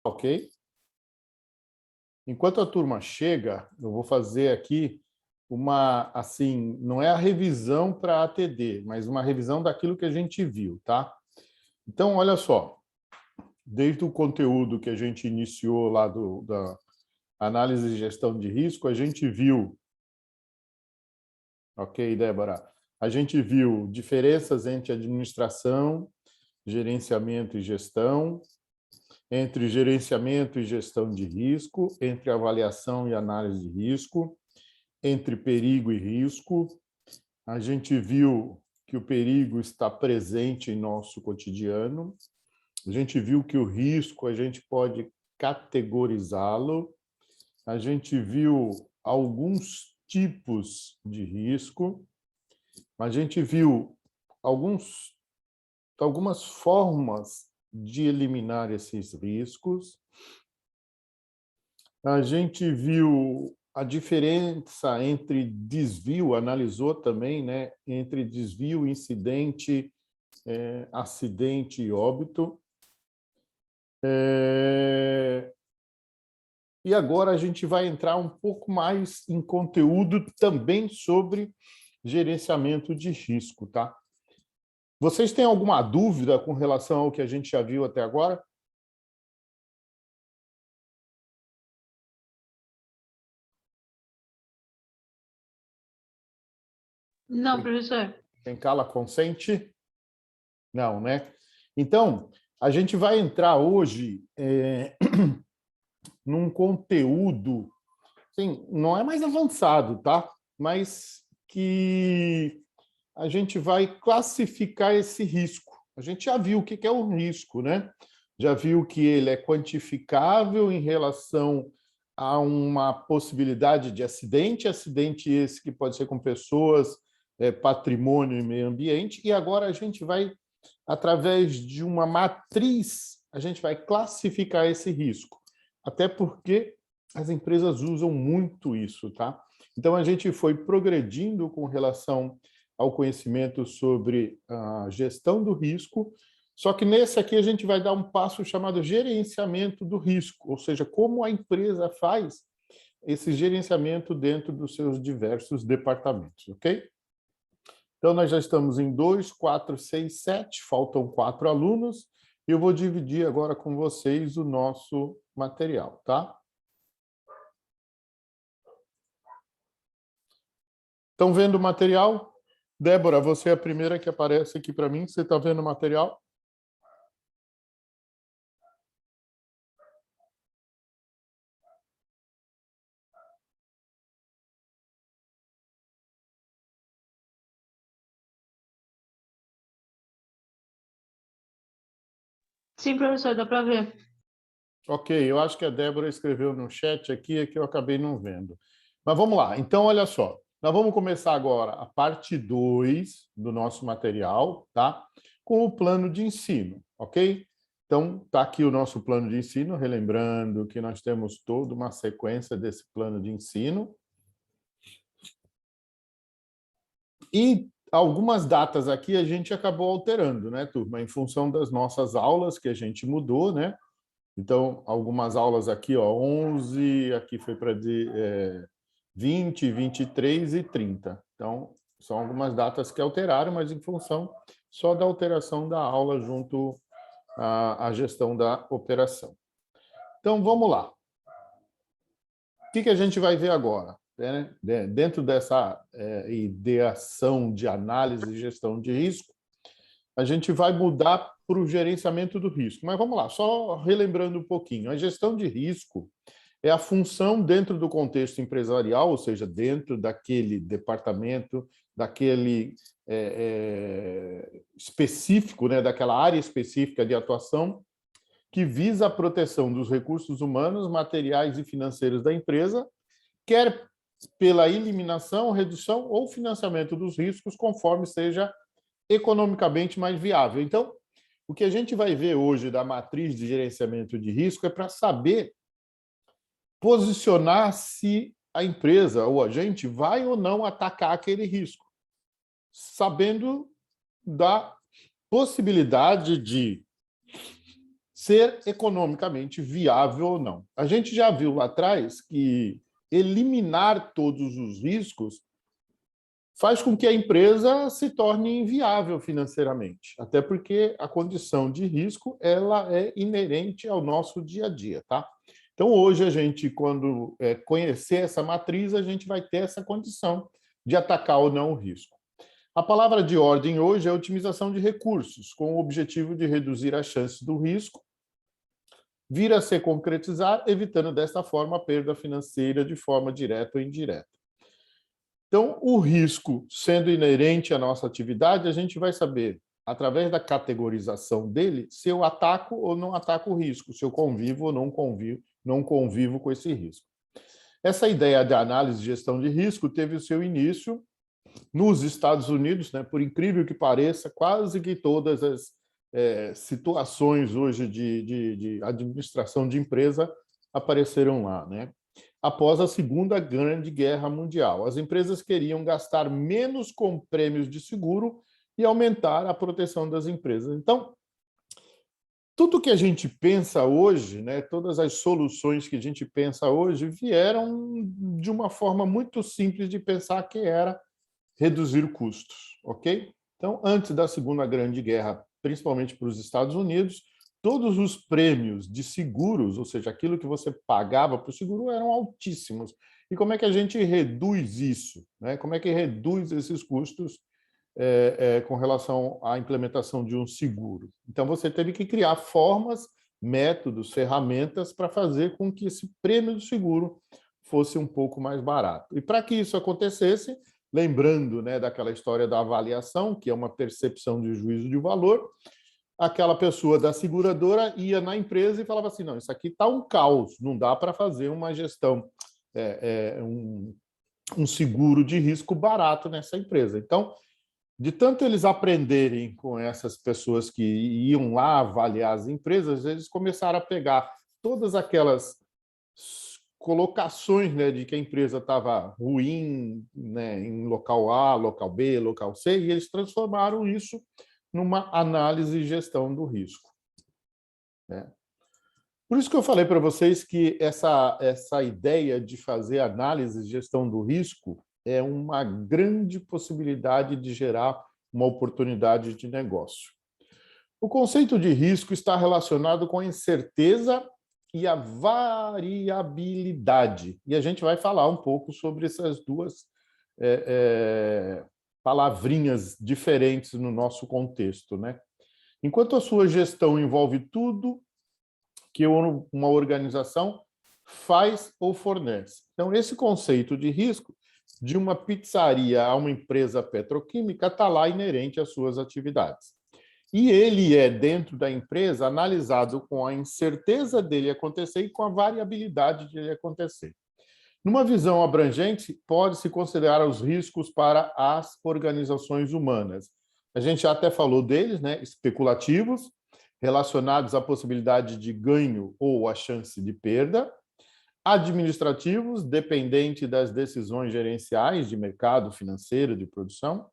Ok? Enquanto a turma chega, eu vou fazer aqui uma, assim, não é a revisão para ATD, mas uma revisão daquilo que a gente viu, tá? Então, olha só, desde o conteúdo que a gente iniciou lá da análise e gestão de risco, a gente viu, ok, Débora? A gente viu diferenças entre administração, gerenciamento e gestão, entre gerenciamento e gestão de risco, entre avaliação e análise de risco, entre perigo e risco. A gente viu que o perigo está presente em nosso cotidiano. A gente viu que o risco a gente pode categorizá-lo. A gente viu alguns tipos de risco. A gente viu algumas formas de eliminar esses riscos. A gente viu a diferença entre desvio, analisou também, né, entre desvio, incidente, acidente e óbito. E agora a gente vai entrar um pouco mais em conteúdo também sobre gerenciamento de risco, tá? Vocês têm alguma dúvida com relação ao que a gente já viu até agora? Não, professor. Quem cala consente? Não, né? Então, a gente vai entrar hoje num conteúdo, assim, não é mais avançado, tá? Mas que a gente vai classificar esse risco. A gente já viu o que é o risco, né? Já viu que ele é quantificável em relação a uma possibilidade de acidente esse que pode ser com pessoas, patrimônio e meio ambiente, e agora a gente vai, através de uma matriz, a gente vai classificar esse risco. Até porque as empresas usam muito isso, tá? Então, a gente foi progredindo com relação ao conhecimento sobre a gestão do risco, só que nesse aqui a gente vai dar um passo chamado gerenciamento do risco, ou seja, como a empresa faz esse gerenciamento dentro dos seus diversos departamentos, ok? Então, nós já estamos em 2, 4, 6, 7, faltam 4 alunos, e eu vou dividir agora com vocês o nosso material, tá? Estão vendo o material? Débora, você é a primeira que aparece aqui para mim. Você está vendo o material? Sim, professor, dá para ver. Ok, eu acho que a Débora escreveu no chat aqui, é que eu acabei não vendo. Mas vamos lá. Então, olha só. Nós vamos começar agora a parte 2 do nosso material, tá? Com o plano de ensino, ok? Então, está aqui o nosso plano de ensino, relembrando que nós temos toda uma sequência desse plano de ensino. E algumas datas aqui a gente acabou alterando, né, turma? Em função das nossas aulas que a gente mudou, né? Então, algumas aulas aqui, ó, 11, aqui foi para 20, 23 e 30. Então, são algumas datas que alteraram, mas em função só da alteração da aula junto à gestão da operação. Então, vamos lá. O que a gente vai ver agora? Dentro dessa ideação de análise e gestão de risco, a gente vai mudar para o gerenciamento do risco. Mas vamos lá, só relembrando um pouquinho. A gestão de risco é a função dentro do contexto empresarial, ou seja, dentro daquele departamento, daquele específico, né, daquela área específica de atuação, que visa a proteção dos recursos humanos, materiais e financeiros da empresa, quer pela eliminação, redução ou financiamento dos riscos, conforme seja economicamente mais viável. Então, o que a gente vai ver hoje da matriz de gerenciamento de risco é para saber posicionar se a empresa ou a gente vai ou não atacar aquele risco, sabendo da possibilidade de ser economicamente viável ou não. A gente já viu lá atrás que eliminar todos os riscos faz com que a empresa se torne inviável financeiramente, até porque a condição de risco ela é inerente ao nosso dia a dia, tá? Então, hoje, a gente, quando conhecer essa matriz, a gente vai ter essa condição de atacar ou não o risco. A palavra de ordem hoje é otimização de recursos, com o objetivo de reduzir as chances do risco vir a se concretizar, evitando desta forma a perda financeira de forma direta ou indireta. Então, o risco sendo inerente à nossa atividade, a gente vai saber, através da categorização dele, se eu ataco ou não ataco o risco, se eu convivo ou não convivo com esse risco. Essa ideia de análise de gestão de risco teve o seu início nos Estados Unidos, né? Por incrível que pareça, quase que todas as situações hoje de administração de empresa apareceram lá, né? Após a Segunda Grande Guerra Mundial. As empresas queriam gastar menos com prêmios de seguro e aumentar a proteção das empresas. Então, tudo que a gente pensa hoje, né, todas as soluções que a gente pensa hoje, vieram de uma forma muito simples de pensar, que era reduzir custos, ok? Então, antes da Segunda Grande Guerra, principalmente para os Estados Unidos, todos os prêmios de seguros, ou seja, aquilo que você pagava para o seguro, eram altíssimos. E como é que a gente reduz isso, né? Como é que reduz esses custos com relação à implementação de um seguro? Então, você teve que criar formas, métodos, ferramentas para fazer com que esse prêmio do seguro fosse um pouco mais barato. E para que isso acontecesse, lembrando, né, daquela história da avaliação, que é uma percepção de juízo de valor, aquela pessoa da seguradora ia na empresa e falava assim, não, isso aqui está um caos, não dá para fazer uma gestão, um seguro de risco barato nessa empresa. Então, de tanto eles aprenderem com essas pessoas que iam lá avaliar as empresas, eles começaram a pegar todas aquelas colocações, né, de que a empresa estava ruim, né, em local A, local B, local C, e eles transformaram isso numa análise e gestão do risco, né? Por isso que eu falei para vocês que essa ideia de fazer análise e gestão do risco é uma grande possibilidade de gerar uma oportunidade de negócio. O conceito de risco está relacionado com a incerteza e a variabilidade. E a gente vai falar um pouco sobre essas duas palavrinhas diferentes no nosso contexto, né? Enquanto a sua gestão envolve tudo que uma organização faz ou fornece. Então, esse conceito de risco, de uma pizzaria a uma empresa petroquímica, está lá inerente às suas atividades. E ele é, dentro da empresa, analisado com a incerteza dele acontecer e com a variabilidade de ele acontecer. Numa visão abrangente, pode-se considerar os riscos para as organizações humanas. A gente já até falou deles, né? Especulativos, relacionados à possibilidade de ganho ou à chance de perda. Administrativos, dependente das decisões gerenciais de mercado financeiro, de produção.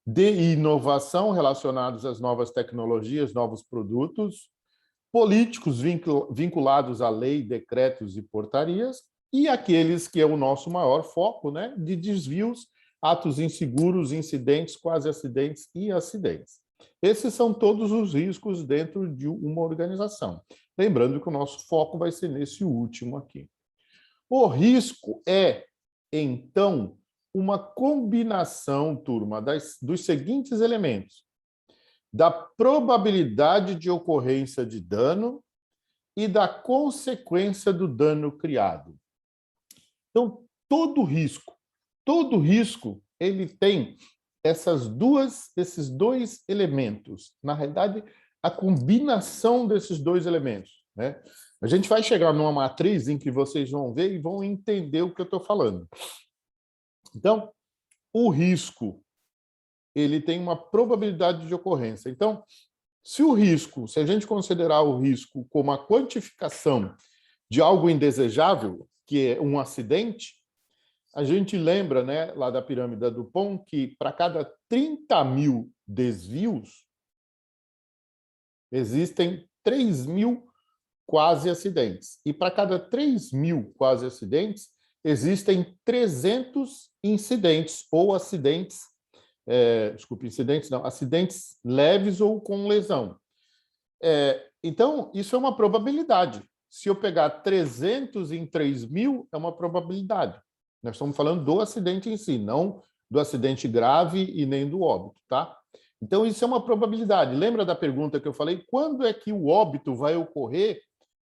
De inovação, relacionados às novas tecnologias, novos produtos. Políticos, vinculados à lei, decretos e portarias. E aqueles que é o nosso maior foco, né, de desvios, atos inseguros, incidentes, quase acidentes e acidentes. Esses são todos os riscos dentro de uma organização. Lembrando que o nosso foco vai ser nesse último aqui. O risco é, então, uma combinação, turma, dos seguintes elementos: da probabilidade de ocorrência de dano e da consequência do dano criado. Então, todo risco, ele tem esses dois elementos. Na realidade, a combinação desses dois elementos, né? A gente vai chegar numa matriz em que vocês vão ver e vão entender o que eu estou falando. Então, o risco, ele tem uma probabilidade de ocorrência. Então, se a gente considerar o risco como a quantificação de algo indesejável, que é um acidente, a gente lembra, né, lá da pirâmide do Dupont, que para cada 30 mil desvios, existem 3.000 quase acidentes. E para cada 3.000 quase acidentes, existem 300 incidentes ou acidentes, incidentes não, acidentes leves ou com lesão. Então, isso é uma probabilidade. Se eu pegar 300 em 3.000, é uma probabilidade. Nós estamos falando do acidente em si, não do acidente grave e nem do óbito, tá? Então, isso é uma probabilidade. Lembra da pergunta que eu falei? Quando é que o óbito vai ocorrer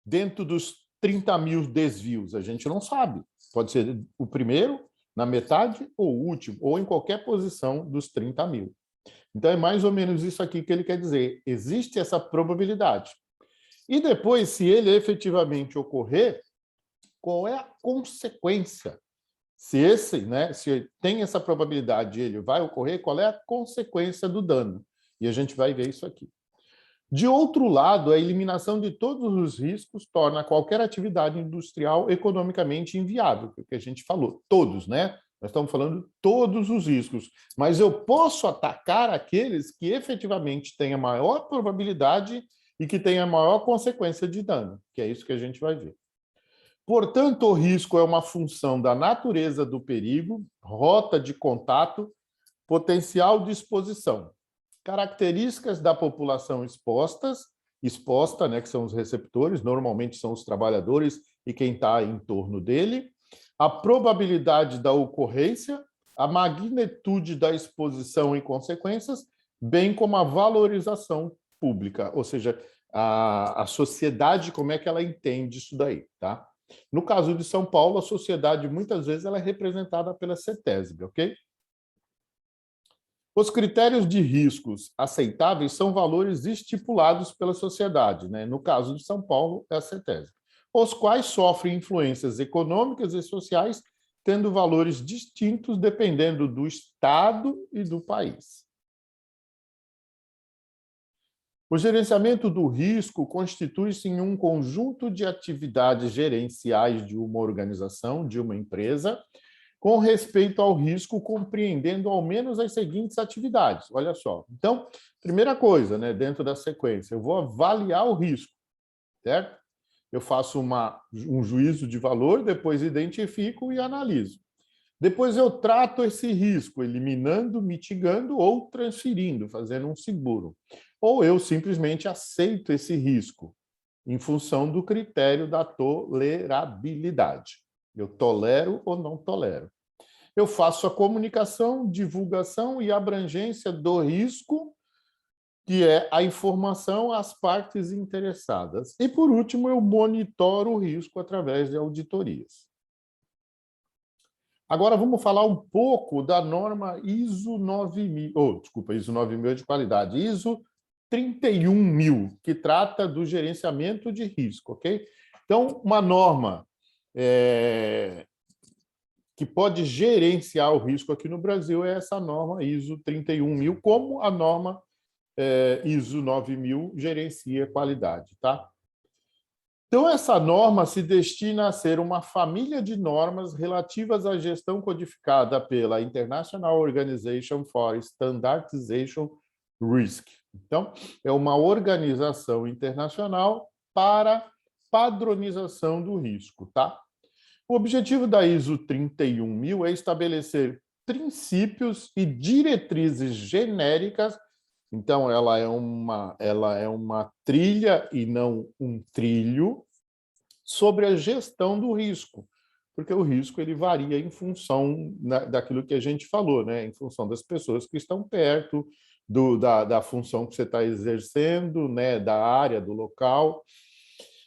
dentro dos 30.000 desvios? A gente não sabe. Pode ser o primeiro, na metade, ou o último, ou em qualquer posição dos 30.000. Então, é mais ou menos isso aqui que ele quer dizer. Existe essa probabilidade. E depois, se ele efetivamente ocorrer, qual é a consequência? Se tem essa probabilidade, ele vai ocorrer, qual é a consequência do dano? E a gente vai ver isso aqui. De outro lado, a eliminação de todos os riscos torna qualquer atividade industrial economicamente inviável, que a gente falou, todos, né? Nós estamos falando todos os riscos, mas eu posso atacar aqueles que efetivamente têm a maior probabilidade e que têm a maior consequência de dano, que é isso que a gente vai ver. Portanto, o risco é uma função da natureza do perigo, rota de contato, potencial de exposição, características da população exposta, né, que são os receptores, normalmente são os trabalhadores e quem está em torno dele, a probabilidade da ocorrência, a magnitude da exposição e consequências, bem como a valorização pública, ou seja, a sociedade, como é que ela entende isso daí, tá? No caso de São Paulo, a sociedade, muitas vezes, ela é representada pela CETESB, ok? Os critérios de riscos aceitáveis são valores estipulados pela sociedade, né? No caso de São Paulo, é a CETESB, os quais sofrem influências econômicas e sociais, tendo valores distintos dependendo do estado e do país. O gerenciamento do risco constitui-se em um conjunto de atividades gerenciais de uma organização, de uma empresa, com respeito ao risco, compreendendo ao menos as seguintes atividades. Olha só. Então, primeira coisa, né, dentro da sequência, eu vou avaliar o risco, certo? Eu faço um juízo de valor, depois identifico e analiso. Depois eu trato esse risco, eliminando, mitigando ou transferindo, fazendo um seguro. Ou eu simplesmente aceito esse risco em função do critério da tolerabilidade. Eu tolero ou não tolero. Eu faço a comunicação, divulgação e abrangência do risco, que é a informação às partes interessadas. E, por último, eu monitoro o risco através de auditorias. Agora vamos falar um pouco da norma ISO 9000, ISO 9000 é de qualidade, ISO 31000, que trata do gerenciamento de risco, ok? Então, uma norma que pode gerenciar o risco aqui no Brasil é essa norma ISO 31000, como a norma ISO 9000 gerencia qualidade, tá? Então, essa norma se destina a ser uma família de normas relativas à gestão codificada pela International Organization for Standardization Risk. Então, é uma organização internacional para padronização do risco, tá? O objetivo da ISO 31000 é estabelecer princípios e diretrizes genéricas. Então, ela é uma trilha e não um trilho sobre a gestão do risco, porque o risco ele varia em função daquilo que a gente falou, né? Em função das pessoas que estão perto, da função que você está exercendo, né? Da área, do local,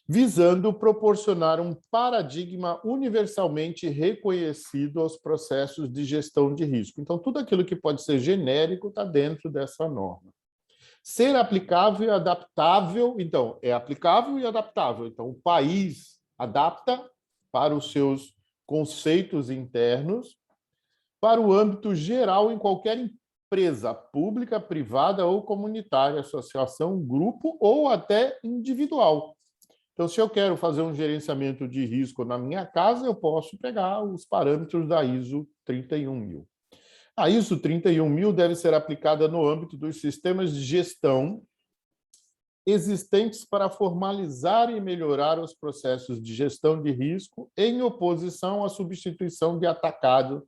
visando proporcionar um paradigma universalmente reconhecido aos processos de gestão de risco. Então, tudo aquilo que pode ser genérico está dentro dessa norma. Ser aplicável e adaptável, então, é aplicável e adaptável. Então, o país adapta para os seus conceitos internos, para o âmbito geral em qualquer empresa pública, privada ou comunitária, associação, grupo ou até individual. Então, se eu quero fazer um gerenciamento de risco na minha casa, eu posso pegar os parâmetros da ISO 31000. A ISO 31000 deve ser aplicada no âmbito dos sistemas de gestão existentes para formalizar e melhorar os processos de gestão de risco em oposição à substituição de atacado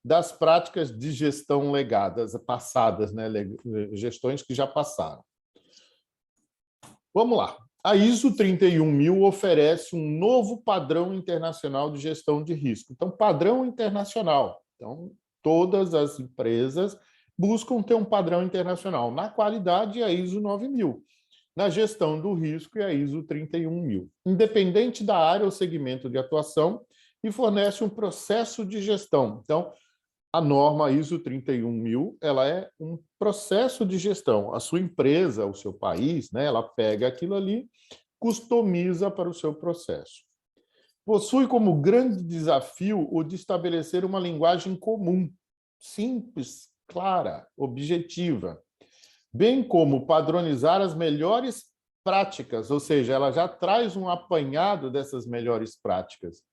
das práticas de gestão legadas, passadas, né? Gestões que já passaram. Vamos lá. A ISO 31000 oferece um novo padrão internacional de gestão de risco. Então, padrão internacional. Então, todas as empresas buscam ter um padrão internacional. Na qualidade, a ISO 9000. Na gestão do risco, é a ISO 31000. Independente da área ou segmento de atuação, e fornece um processo de gestão. Então, a norma ISO 31000, ela é um processo de gestão. A sua empresa, o seu país, né, ela pega aquilo ali, customiza para o seu processo. Possui como grande desafio o de estabelecer uma linguagem comum, simples, clara, objetiva, bem como padronizar as melhores práticas, ou seja, ela já traz um apanhado dessas melhores práticas.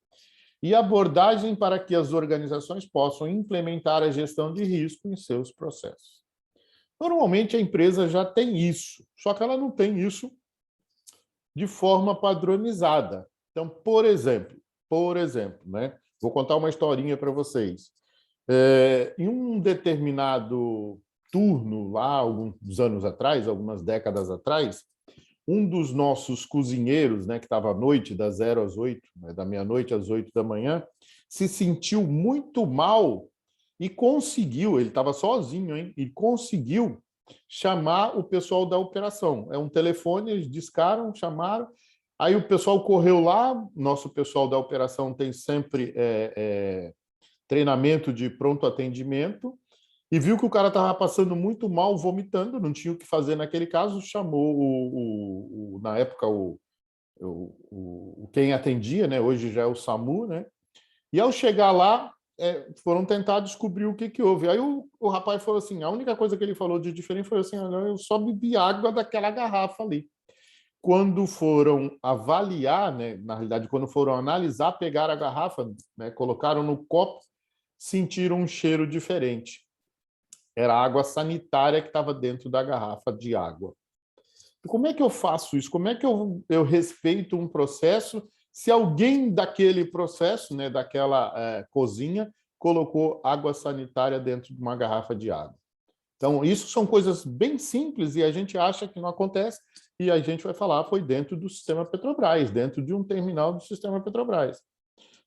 E abordagem para que as organizações possam implementar a gestão de risco em seus processos. Normalmente, a empresa já tem isso, só que ela não tem isso de forma padronizada. Então, por exemplo, né? Vou contar uma historinha para vocês. Em um determinado turno, lá, alguns anos atrás, algumas décadas atrás, um dos nossos cozinheiros, né, que estava à noite, das 0 às 8, né, da meia-noite às 8 da manhã, se sentiu muito mal e conseguiu, ele estava sozinho, hein, e conseguiu chamar o pessoal da operação. É um telefone, eles discaram, chamaram, aí o pessoal correu lá, nosso pessoal da operação tem sempre treinamento de pronto atendimento, e viu que o cara estava passando muito mal, vomitando, não tinha o que fazer naquele caso, chamou, na época, quem atendia, né? Hoje já é o SAMU, né? E ao chegar lá, foram tentar descobrir o que houve. Aí o rapaz falou assim, a única coisa que ele falou de diferente foi assim, eu só bebi água daquela garrafa ali. Quando foram avaliar, né? Na realidade, quando foram analisar, pegaram a garrafa, né? Colocaram no copo, sentiram um cheiro diferente. Era a água sanitária que estava dentro da garrafa de água. E como é que eu faço isso? Como é que eu respeito um processo se alguém daquele processo, né, daquela cozinha, colocou água sanitária dentro de uma garrafa de água? Então, isso são coisas bem simples e a gente acha que não acontece e a gente vai falar foi dentro do sistema Petrobras, dentro de um terminal do sistema Petrobras.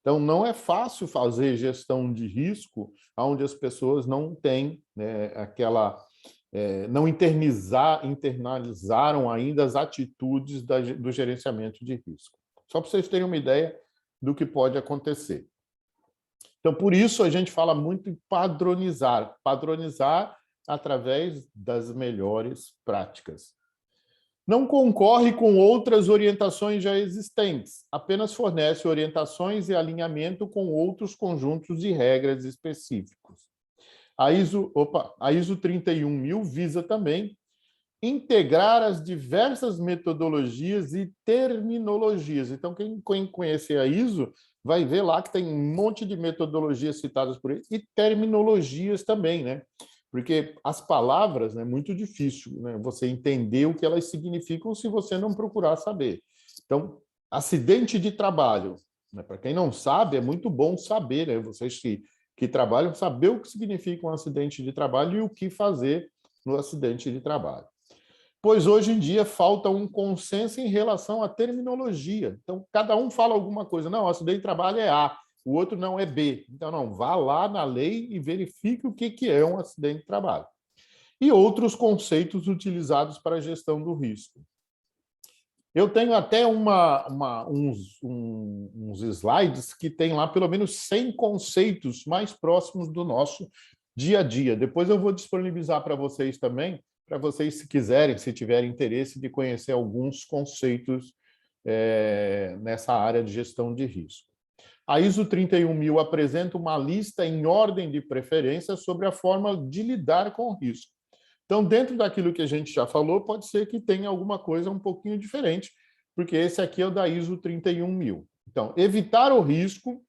Então, não é fácil fazer gestão de risco onde as pessoas não têm, né, não internalizaram ainda as atitudes do gerenciamento de risco. Só para vocês terem uma ideia do que pode acontecer. Então, por isso, a gente fala muito em padronizar através das melhores práticas. Não concorre com outras orientações já existentes, apenas fornece orientações e alinhamento com outros conjuntos de regras específicos. A ISO 31000 visa também integrar as diversas metodologias e terminologias. Então, quem conhecer a ISO vai ver lá que tem um monte de metodologias citadas por ele e terminologias também, né? Porque as palavras é muito difícil, né, você entender o que elas significam se você não procurar saber. Então, acidente de trabalho, né, para quem não sabe, é muito bom saber, né, vocês que trabalham, saber o que significa um acidente de trabalho e o que fazer no acidente de trabalho. Pois hoje em dia falta um consenso em relação à terminologia. Então, cada um fala alguma coisa. Não, acidente de trabalho é A, o outro não é B. Então, não, vá lá na lei e verifique o que é um acidente de trabalho. E outros conceitos utilizados para a gestão do risco. Eu tenho até uns slides que tem lá pelo menos 100 conceitos mais próximos do nosso dia a dia. Depois eu vou disponibilizar para vocês também, para vocês, se quiserem, se tiverem interesse de conhecer alguns conceitos nessa área de gestão de risco. A ISO 31000 apresenta uma lista em ordem de preferência sobre a forma de lidar com o risco. Então, dentro daquilo que a gente já falou, pode ser que tenha alguma coisa um pouquinho diferente, porque esse aqui é o da ISO 31000. Então, evitar o risco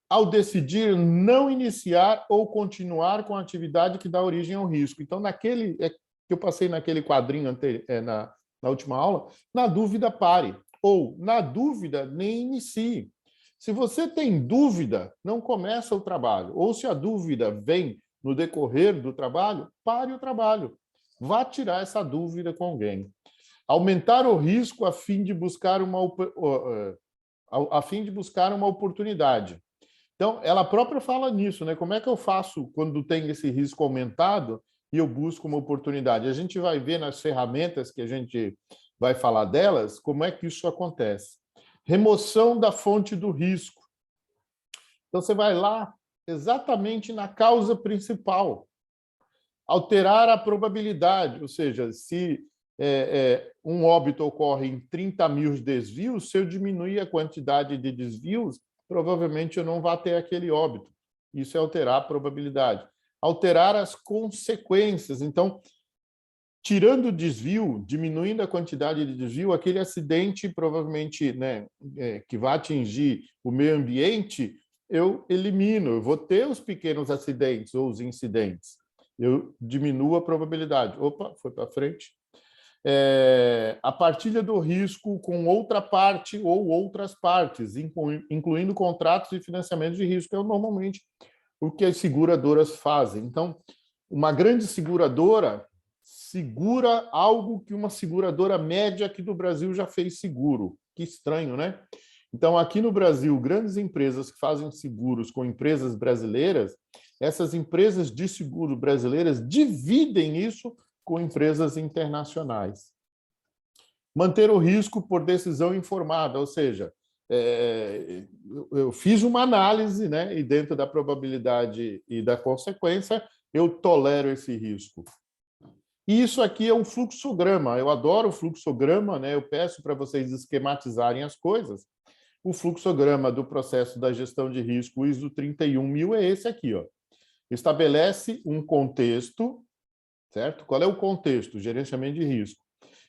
ao decidir não iniciar ou continuar com a atividade que dá origem ao risco. Então, que eu passei naquele quadrinho na última aula, na dúvida pare, ou na dúvida nem inicie. Se você tem dúvida, não começa o trabalho, ou se a dúvida vem no decorrer do trabalho, pare o trabalho. Vá tirar essa dúvida com alguém. Aumentar o risco a fim de buscar uma oportunidade. Então, ela própria fala nisso, né? Como é que eu faço quando tem esse risco aumentado e eu busco uma oportunidade? A gente vai ver nas ferramentas que a gente vai falar delas, como é que isso acontece. Remoção da fonte do risco. Então, você vai lá exatamente na causa principal. Alterar a probabilidade, ou seja, se um óbito ocorre em 30 mil desvios, se eu diminuir a quantidade de desvios, provavelmente eu não vou ter aquele óbito. Isso é alterar a probabilidade. Alterar as consequências. Então, tirando o desvio, diminuindo a quantidade de desvio, aquele acidente provavelmente, né, que vai atingir o meio ambiente, eu elimino. Eu vou ter os pequenos acidentes ou os incidentes. Eu diminuo a probabilidade. Opa, foi para frente. A partilha do risco com outra parte ou outras partes, incluindo contratos e financiamento de risco, é normalmente o que as seguradoras fazem. Então, uma grande seguradora segura algo que uma seguradora média aqui do Brasil já fez seguro. Que estranho, né? Então, aqui no Brasil, grandes empresas que fazem seguros com empresas brasileiras, essas empresas de seguro brasileiras dividem isso com empresas internacionais. Manter o risco por decisão informada, ou seja, eu fiz uma análise, né, e dentro da probabilidade e da consequência, eu tolero esse risco. E isso aqui é um fluxograma. Eu adoro o fluxograma, né? Eu peço para vocês esquematizarem as coisas. O fluxograma do processo da gestão de risco ISO 31000 é esse aqui, ó. Estabelece um contexto, certo? Qual é o contexto? Gerenciamento de risco.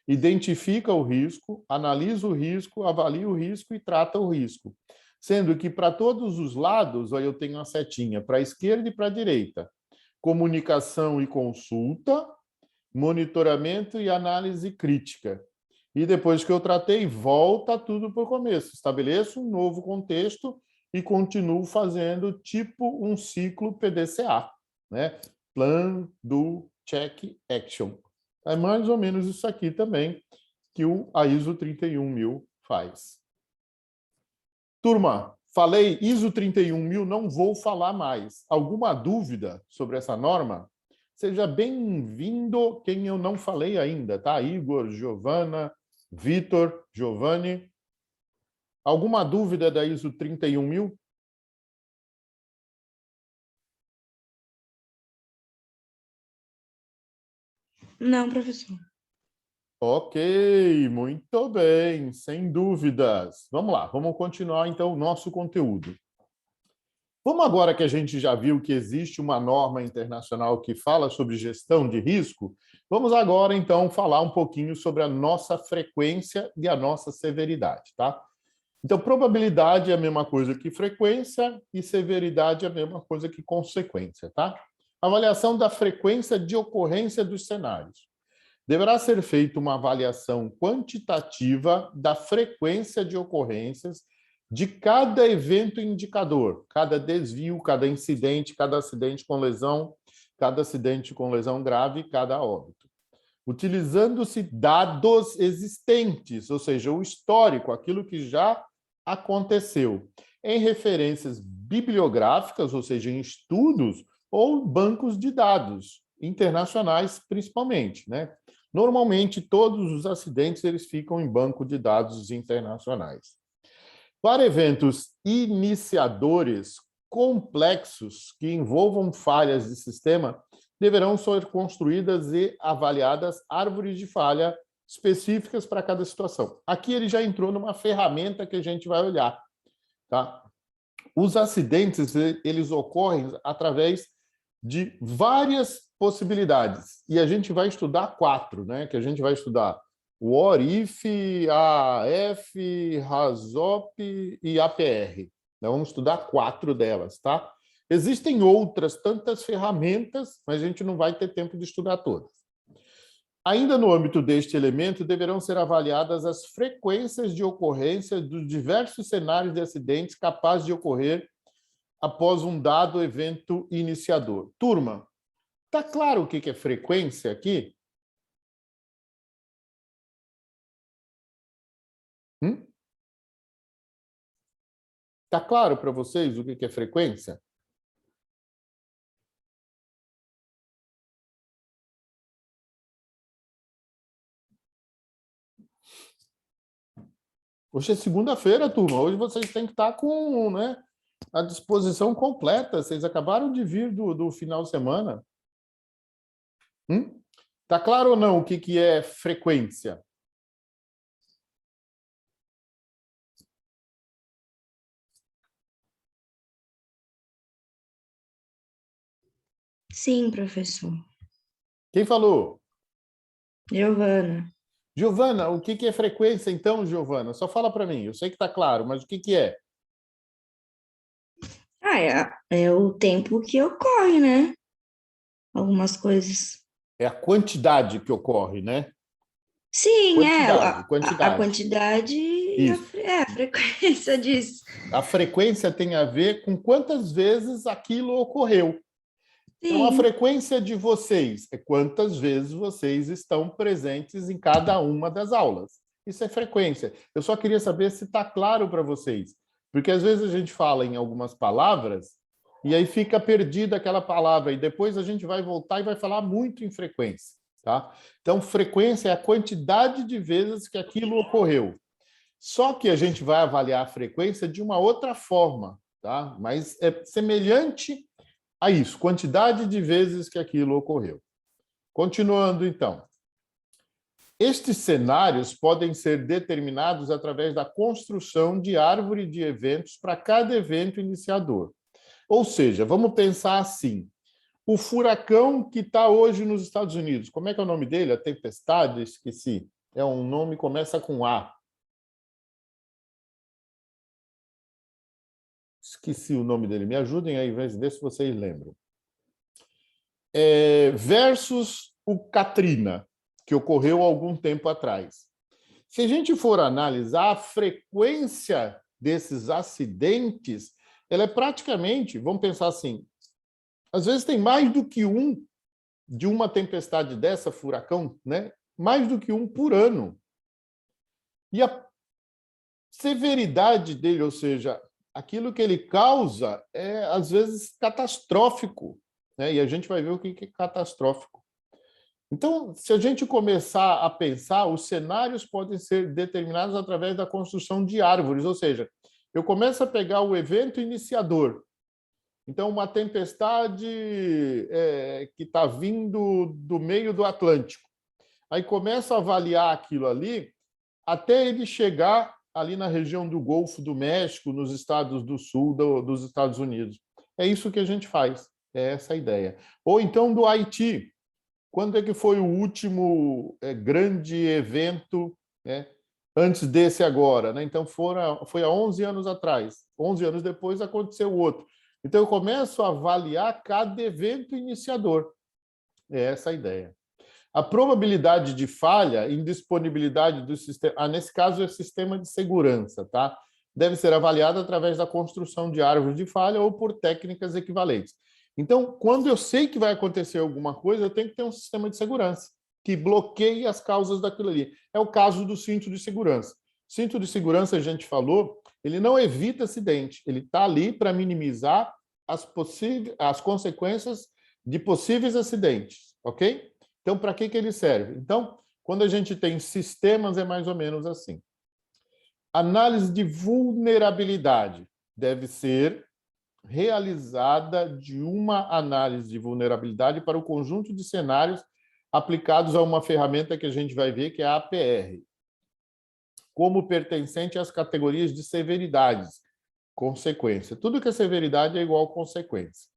Identifica o risco, analisa o risco, avalia o risco e trata o risco. Sendo que para todos os lados, ó, eu tenho uma setinha para a esquerda e para a direita. Comunicação e consulta, monitoramento e análise crítica. E depois que eu tratei, volta tudo para o começo. Estabeleço um novo contexto e continuo fazendo tipo um ciclo PDCA, né? Plan, Do, Check, Action. É mais ou menos isso aqui também que a ISO 31000 faz. Turma, falei ISO 31000, não vou falar mais. Alguma dúvida sobre essa norma? Seja bem-vindo quem eu não falei ainda, tá? Igor, Giovana, Vitor, Giovanni. Alguma dúvida da ISO 31000? Não, professor. Ok, muito bem, sem dúvidas. Vamos lá, vamos continuar então o nosso conteúdo. Vamos agora que a gente já viu que existe uma norma internacional que fala sobre gestão de risco, vamos agora então falar um pouquinho sobre a nossa frequência e a nossa severidade, tá? Então, probabilidade é a mesma coisa que frequência e severidade é a mesma coisa que consequência, tá? Avaliação da frequência de ocorrência dos cenários. Deverá ser feita uma avaliação quantitativa da frequência de ocorrências de cada evento indicador, cada desvio, cada incidente, cada acidente com lesão, cada acidente com lesão grave, cada óbito. Utilizando-se dados existentes, ou seja, o histórico, aquilo que já aconteceu, em referências bibliográficas, ou seja, em estudos ou bancos de dados internacionais, principalmente, né? Normalmente, todos os acidentes eles ficam em banco de dados internacionais. Para eventos iniciadores complexos que envolvam falhas de sistema, deverão ser construídas e avaliadas árvores de falha específicas para cada situação. Aqui ele já entrou numa ferramenta que a gente vai olhar, tá? Os acidentes, eles ocorrem através de várias possibilidades. E a gente vai estudar 4, né? Que a gente vai estudar o ORIF, AF, RASOP e APR. Nós vamos estudar 4 delas, tá? Existem outras tantas ferramentas, mas a gente não vai ter tempo de estudar todas. Ainda no âmbito deste elemento, deverão ser avaliadas as frequências de ocorrência dos diversos cenários de acidentes capazes de ocorrer após um dado evento iniciador. Turma, está claro o que é frequência aqui? Está claro para vocês o que é frequência? Hoje é segunda-feira, turma. Hoje vocês têm que estar com, né, a disposição completa. Vocês acabaram de vir do final de semana. Está claro ou não o que é frequência? Sim, professor. Quem falou? Giovana. Giovana, o que é frequência, então, Giovana? Só fala para mim. Eu sei que está claro, mas o que é? É o tempo que ocorre, né? Algumas coisas. É a quantidade que ocorre, né? Sim, Quantidade, a quantidade. quantidade e Isso. a frequência disso. A frequência tem a ver com quantas vezes aquilo ocorreu. Então, a Sim, frequência de vocês é quantas vezes vocês estão presentes em cada uma das aulas. Isso é frequência. Eu só queria saber se está claro para vocês. Porque, às vezes, a gente fala em algumas palavras e aí fica perdida aquela palavra. E depois a gente vai voltar e vai falar muito em frequência. Tá? Então, frequência é a quantidade de vezes que aquilo ocorreu. Só que a gente vai avaliar a frequência de uma outra forma. Tá? Mas é semelhante a isso, quantidade de vezes que aquilo ocorreu. Continuando, então. Estes cenários podem ser determinados através da construção de árvore de eventos para cada evento iniciador. Ou seja, vamos pensar assim, o furacão que está hoje nos Estados Unidos, como é que é o nome dele? A tempestade? Esqueci. É um nome que começa com A. Esqueci o nome dele. Me ajudem aí, ver se vocês lembram. Versus o Katrina, que ocorreu há algum tempo atrás. Se a gente for analisar a frequência desses acidentes, ela é praticamente, vamos pensar assim, às vezes tem mais do que um de uma tempestade dessa, furacão, né? Mais do que um por ano. E a severidade dele, ou seja, aquilo que ele causa é, às vezes, catastrófico, né? E a gente vai ver o que é catastrófico. Então, se a gente começar a pensar, os cenários podem ser determinados através da construção de árvores, ou seja, eu começo a pegar o evento iniciador. Então, uma tempestade que está vindo do meio do Atlântico. Aí começo a avaliar aquilo ali até ele chegar ali na região do Golfo do México, nos estados do sul dos Estados Unidos. É isso que a gente faz, é essa a ideia. Ou então do Haiti. Quando é que foi o último grande evento, né, antes desse agora? Né? Então, foi há 11 anos atrás. 11 anos depois aconteceu outro. Então, eu começo a avaliar cada evento iniciador. É essa a ideia. A probabilidade de falha, indisponibilidade do sistema, nesse caso é sistema de segurança, tá? Deve ser avaliada através da construção de árvores de falha ou por técnicas equivalentes. Então, quando eu sei que vai acontecer alguma coisa, eu tenho que ter um sistema de segurança que bloqueie as causas daquilo ali. É o caso do cinto de segurança. Cinto de segurança, a gente falou, ele não evita acidente, ele está ali para minimizar as consequências de possíveis acidentes, ok? Então, para que ele serve? Então, quando a gente tem sistemas, é mais ou menos assim. Análise de vulnerabilidade deve ser realizada de uma análise de vulnerabilidade para o conjunto de cenários aplicados a uma ferramenta que a gente vai ver, que é a APR, como pertencente às categorias de severidades, consequência. Tudo que é severidade é igual a consequência.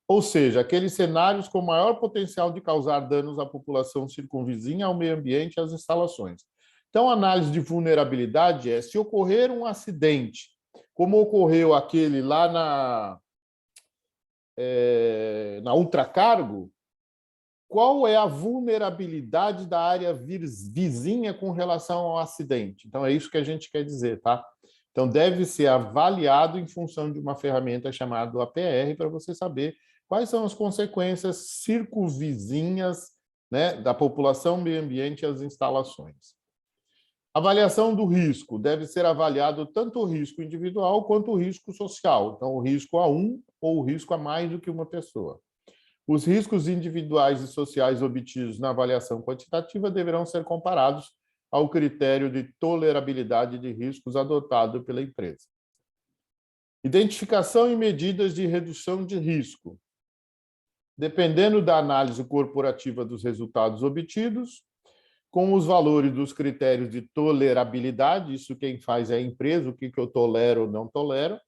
Ou seja, aqueles cenários com maior potencial de causar danos à população circunvizinha, ao meio ambiente e às instalações. Então, a análise de vulnerabilidade é se ocorrer um acidente, como ocorreu aquele lá na Ultracargo, qual é a vulnerabilidade da área vizinha com relação ao acidente. Então, é isso que a gente quer dizer, tá? Então, deve ser avaliado em função de uma ferramenta chamada APR para você saber quais são as consequências circunvizinhas, né, da população, meio ambiente e as instalações. Avaliação do risco. Deve ser avaliado tanto o risco individual quanto o risco social. Então, o risco a um ou o risco a mais do que uma pessoa. Os riscos individuais e sociais obtidos na avaliação quantitativa deverão ser comparados ao critério de tolerabilidade de riscos adotado pela empresa. Identificação e medidas de redução de risco. Dependendo da análise corporativa dos resultados obtidos, com os valores dos critérios de tolerabilidade, isso quem faz é a empresa, o que eu tolero ou não tolero,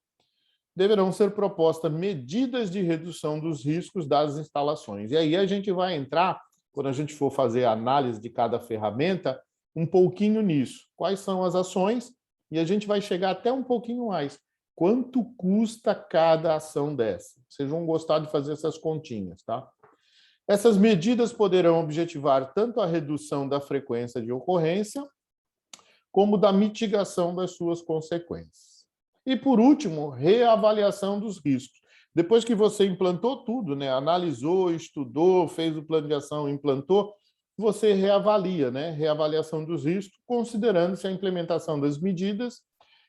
deverão ser propostas medidas de redução dos riscos das instalações. E aí a gente vai entrar, quando a gente for fazer a análise de cada ferramenta, um pouquinho nisso. Quais são as ações? E a gente vai chegar até um pouquinho mais. Quanto custa cada ação dessa? Vocês vão gostar de fazer essas continhas, tá? Essas medidas poderão objetivar tanto a redução da frequência de ocorrência, como da mitigação das suas consequências. E, por último, reavaliação dos riscos. Depois que você implantou tudo, né? Analisou, estudou, fez o plano de ação, implantou, você reavalia, né? Reavaliação dos riscos, considerando se a implementação das medidas,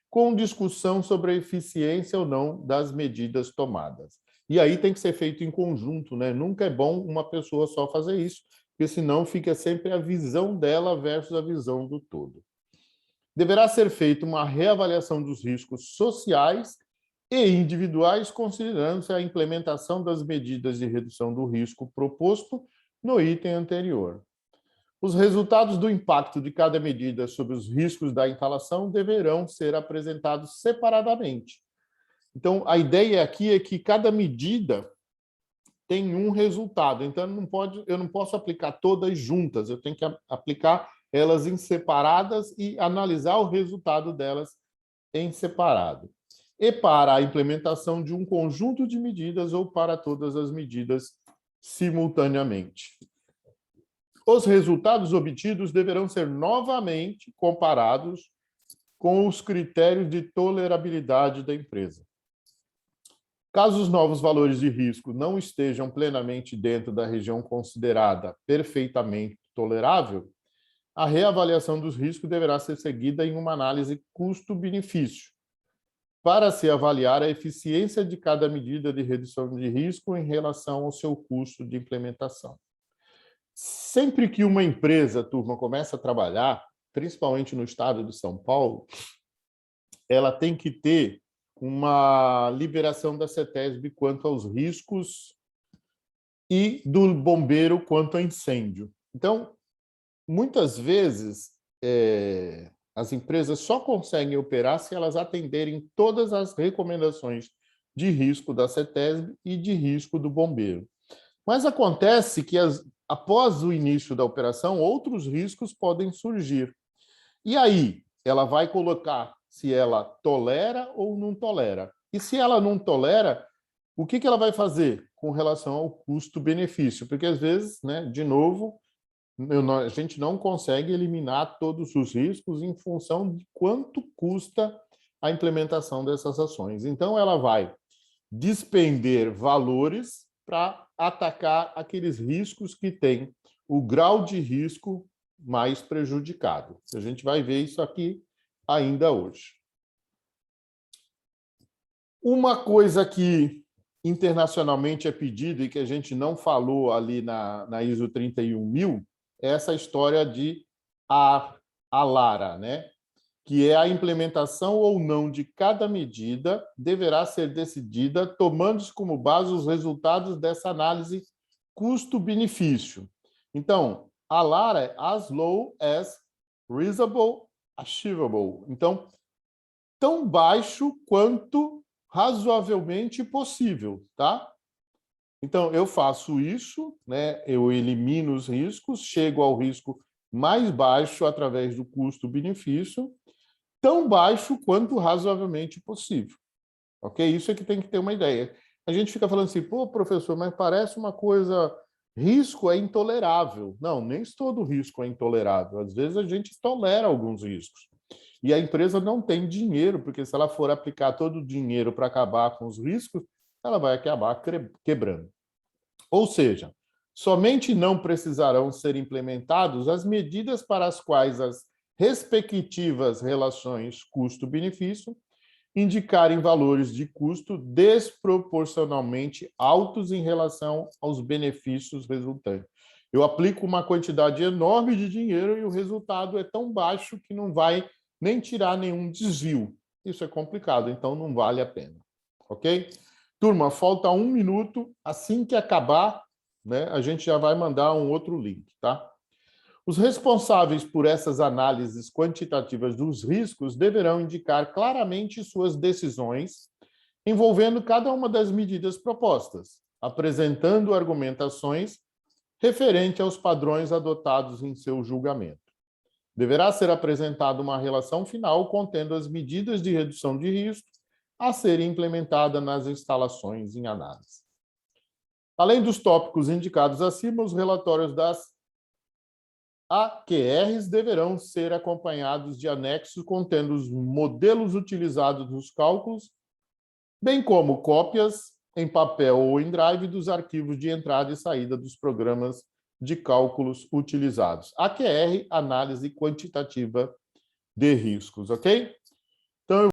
com discussão sobre a eficiência ou não das medidas tomadas. E aí tem que ser feito em conjunto, né? Nunca é bom uma pessoa só fazer isso, porque senão fica sempre a visão dela versus a visão do todo. Deverá ser feita uma reavaliação dos riscos sociais e individuais, considerando-se a implementação das medidas de redução do risco proposto no item anterior. Os resultados do impacto de cada medida sobre os riscos da instalação deverão ser apresentados separadamente. Então, a ideia aqui é que cada medida tem um resultado. Então, eu não posso aplicar todas juntas, eu tenho que aplicar elas em separadas e analisar o resultado delas em separado. E para a implementação de um conjunto de medidas ou para todas as medidas simultaneamente. Os resultados obtidos deverão ser novamente comparados com os critérios de tolerabilidade da empresa. Caso os novos valores de risco não estejam plenamente dentro da região considerada perfeitamente tolerável, a reavaliação dos riscos deverá ser seguida em uma análise custo-benefício, para se avaliar a eficiência de cada medida de redução de risco em relação ao seu custo de implementação. Sempre que uma empresa, turma, começa a trabalhar, principalmente no estado de São Paulo, ela tem que ter uma liberação da CETESB quanto aos riscos e do bombeiro quanto a incêndio. Então, muitas vezes, as empresas só conseguem operar se elas atenderem todas as recomendações de risco da CETESB e de risco do bombeiro. Mas acontece que, após o início da operação, outros riscos podem surgir. E aí, ela vai colocar se ela tolera ou não tolera. E se ela não tolera, o que ela vai fazer com relação ao custo-benefício? Porque, às vezes, né, de novo, a gente não consegue eliminar todos os riscos em função de quanto custa a implementação dessas ações. Então, ela vai despender valores para atacar aqueles riscos que têm o grau de risco mais prejudicado. A gente vai ver isso aqui ainda hoje. Uma coisa que internacionalmente é pedido e que a gente não falou ali na ISO 31000 é essa história de ALARA, né? Que é a implementação ou não de cada medida deverá ser decidida tomando-se como base os resultados dessa análise custo-benefício. Então, ALARA é as low as reasonable achievable. Então, tão baixo quanto razoavelmente possível, tá? Então, eu faço isso, né? Eu elimino os riscos, chego ao risco mais baixo através do custo-benefício, tão baixo quanto razoavelmente possível. Ok? Isso é que tem que ter uma ideia. A gente fica falando assim, pô, professor, mas parece uma coisa Risco é intolerável. Não, nem todo risco é intolerável. Às vezes a gente tolera alguns riscos. E a empresa não tem dinheiro, porque se ela for aplicar todo o dinheiro para acabar com os riscos, ela vai acabar quebrando. Ou seja, somente não precisarão ser implementados as medidas para as quais as respectivas relações custo-benefício indicarem valores de custo desproporcionalmente altos em relação aos benefícios resultantes. Eu aplico uma quantidade enorme de dinheiro e o resultado é tão baixo que não vai nem tirar nenhum desvio. Isso é complicado, então não vale a pena. Ok? Turma, falta 1 minuto. Assim que acabar, né, a gente já vai mandar um outro link, tá? Os responsáveis por essas análises quantitativas dos riscos deverão indicar claramente suas decisões envolvendo cada uma das medidas propostas, apresentando argumentações referente aos padrões adotados em seu julgamento. Deverá ser apresentada uma relação final contendo as medidas de redução de risco a serem implementadas nas instalações em análise. Além dos tópicos indicados acima, os relatórios das AQRs deverão ser acompanhados de anexos contendo os modelos utilizados nos cálculos, bem como cópias em papel ou em drive dos arquivos de entrada e saída dos programas de cálculos utilizados. AQR, análise quantitativa de riscos, ok? Então,